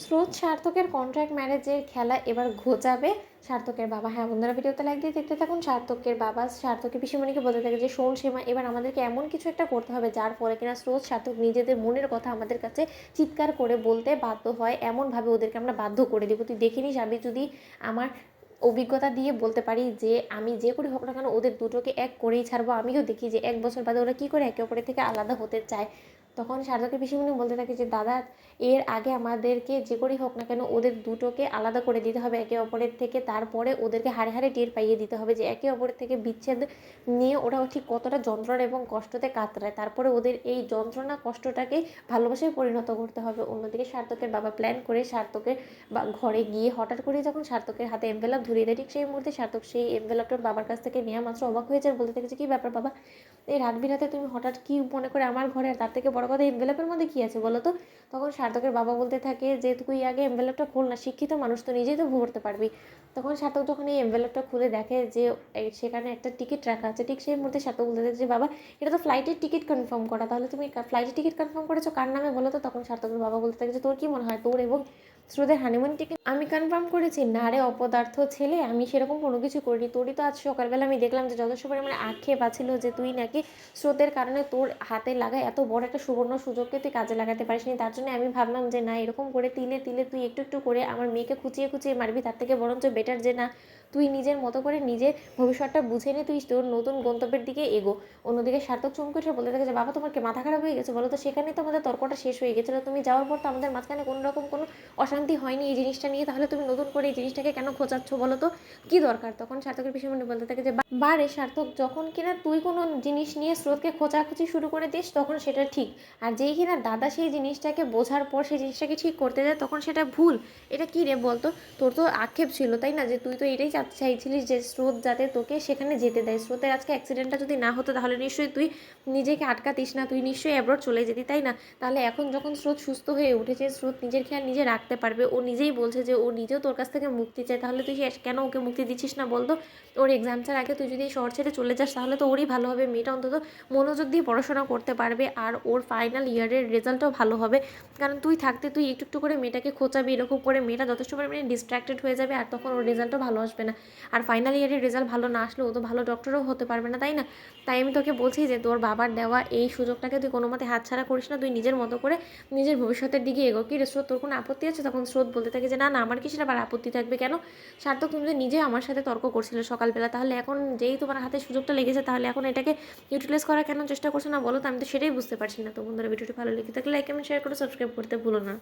স্রোত সার্থকের কন্ট্রাক্ট ম্যারেজের খেলা এবার ঘোচাবে সার্থকের বাবা। হ্যাঁ বন্ধুরা, ভিডিওতে লাইক দিয়ে দেখতে থাকুন। সার্থকের বাবা সার্থকের পিসিমণিকে বলতে থাকে যে শোন সীমা, এবার আমাদেরকে এমন কিছু একটা করতে হবে যার ফলে কিনা স্রোত সার্থক নিজেদের মনের কথা আমাদের কাছে চিৎকার করে বলতে বাধ্য হয়, এমনভাবে ওদেরকে আমরা বাধ্য করে দেবো। তুই দেখে নিস, আমি যদি আমার অভিজ্ঞতা দিয়ে বলতে পারি যে আমি যে করে হোক না কেন ওদের দুটোকে এক করেই ছাড়বো। আমিও দেখি যে 1 বছর বাদে ওরা কী করে একে অপরের থেকে আলাদা হতে চায়। তখন সার্থকের পিসিমণি বলতে থাকে যে দাদা, এর আগে আমাদেরকে যে করেই হোক না কেন ওদের দুটোকে আলাদা করে দিতে হবে একে অপরের থেকে। তারপরে ওদেরকে হাড়ে হাড়ে টের পাইয়ে দিতে হবে যে একে অপরের থেকে বিচ্ছেদ নিয়ে ওরা ঠিক কতটা যন্ত্রণা এবং কষ্টতে কাতরায়। তারপরে ওদের এই যন্ত্রণা কষ্টটাকে ভালোবাসায় পরিণত করতে হবে। অন্যদিকে সার্থকের বাবা প্ল্যান করে সার্থকের ঘরে গিয়ে হঠাৎ করে যখন সার্থকের হাতে এনভেলপ ধরিয়ে দেয়, ঠিক সেই মুহূর্তে সার্থক সেই এনভেলপটার বাবার কাছ থেকে নেওয়া মাত্র অবাক হয়ে যায়, বলতে থাকে যে কী ব্যাপার বাবা, এই রাত বিরাতে তুমি হঠাৎ কী মনে করে আমার ঘরে, আর তার থেকে বড় কথা এনভেলপের মধ্যে কী আছে বলো তো। তখন সার্থকের বাবা বলতে থাকে যে তুই আগে এনভেলপটা খোল না, শিক্ষিত মানুষ তো নিজেই তো ভরতে পারবি। তখন সার্থক যখন এই এনভেলপটা খুলে দেখে যে সেখানে একটা টিকিট রাখা আছে, ঠিক সেই মুহূর্তে সার্থক বলতে থাকে যে বাবা, এটা তো ফ্লাইটের টিকিট কনফার্ম করা, তাহলে তুমি ফ্লাইটের টিকিট কনফার্ম করেছো কার নামে বলো তো। তখন সার্থকের বাবা বলতে থাকে যে তোর কি মনে হয় তোর এবং স্রোতের হানিমুন টিকিট আমি কনফার্ম করেছি? না রে অপদার্থ ছেলে, আমি সেরকম কোনো কিছু করিনি। তোরই তো আজ সকালবেলা আমি দেখলাম যে যথেষ্ট পরিমাণে আক্ষেপ আছিল যে তুই নাকি স্রোতের কারণে তোর হাতে লাগা এত বড় একটা সুবর্ণ সুযোগকে তুই কাজে লাগাতে পারিসনি। তার জন্য আমি ভাবলাম যে না, এরকম করে তিলে তিলে তুই একটু একটু করে আমার মেয়েকে খুঁচিয়ে খুঁচিয়ে মারবি, তার থেকে বরঞ্চ বেটার যে না, তুই নিজের মতো করে নিজের ভবিষ্যৎটা বুঝে নে, তুই তোর নতুন গন্তব্যের দিকে এগো। অন্যদিকে সার্থক চমকে উঠে বলতে থাকে যে বাবা, তোমার কি মাথা খারাপ হয়ে গেছে বলো তো? সেখানে তো আমাদের তর্কটা শেষ হয়ে গেছিলো, তুমি যাওয়ার পর তো আমাদের মাঝখানে কোনো রকম কোনো অশান্তি হয়নি এই জিনিসটা নিয়ে, তাহলে তুমি নতুন করে এই জিনিসটাকে কেন খোঁচাচ্ছ বলো তো, কী দরকার? তখন সার্থকের পিসিমণি বলতে থাকে যে বারে সার্থক, যখন কিনা তুই কোনো জিনিস নিয়ে স্রোতকে খোঁচাখুচি শুরু করে দিস তখন সেটা ঠিক, আর যেই কিনা দাদা সেই জিনিসটাকে বোঝার পর সেই জিনিসটাকে ঠিক করতে যায় তখন সেটা ভুল। এটা কী রে বলতো? তোর তো আক্ষেপ ছিল তাই না, যে তুই তো এটাই চাইছিলিস যে স্রোত যাতে তোকে সেখানে যেতে দেয়। স্রোতের আজকে অ্যাক্সিডেন্টটা যদি না হতো তাহলে নিশ্চয়ই তুই নিজেকে আটকাতিস না, তুই নিশ্চয়ই অ্যাব্রড চলে যেতি তাই না? তাহলে এখন যখন স্রোত সুস্থ হয়ে উঠেছে, স্রোত নিজের খেয়াল নিজে রাখতে পারবে, ও নিজেই বলছে যে ও নিজেও তোর কাছ থেকে মুক্তি চায়, তাহলে তুই কেন ওকে মুক্তি দিচ্ছিস না বলতো? ওর এক্সামটার আগে তুই যদি এই শহর ছেড়ে চলে যাস তাহলে তো ওরই ভালো হবে, মেয়েটা অন্তত মনোযোগ দিয়ে পড়াশোনা করতে পারবে, আর ওর ফাইনাল ইয়ারের রেজাল্টও ভালো হবে। কারণ তুই থাকতে তুই একটু একটু করে মেয়েটাকে খোঁচাবি, এরকম করে মেয়েটা যথেষ্ট পরিমাণে ডিস্ট্র্যাক্টেড হয়ে যাবে, আর তখন ওর রেজাল্টও ভালো আসবে না। আর ফাইনাল ইয়ারের রেজাল্ট ভালো না আসলে ও তো ভালো ডক্টরও হতে পারবে না তাই না? তাই আমি তোকে বলছি যে তোর বাবার দেওয়া এই সুযোগটাকে তুই কোনো মতে হাতছাড়া করিস না, তুই নিজের মতো করে নিজের ভবিষ্যতের দিকে এগো। কি রে স্রোত, তোর কোনো আপত্তি আছে? তখন স্রোত বলতে থাকে যে না না, আমার কিসের আবার আপত্তি থাকবে কেন? সার্থক, তুমি তো নিজে আমার সাথে তর্ক করছিলে সকালবেলা, তাহলে এখন যেই তোমার হাতে সুযোগটা লেগেছে তাহলে এখন এটাকে ইউটিলাইজ করার কেন চেষ্টা করছো না বলো তো? আমি তো সেটাই বুঝতে পারছি না। তো বন্ধুরা, ভিডিওটি ভালো লেগে থাকলে লাইক কমেন্ট শেয়ার করে সাবস্ক্রাইব করতে ভুলো না।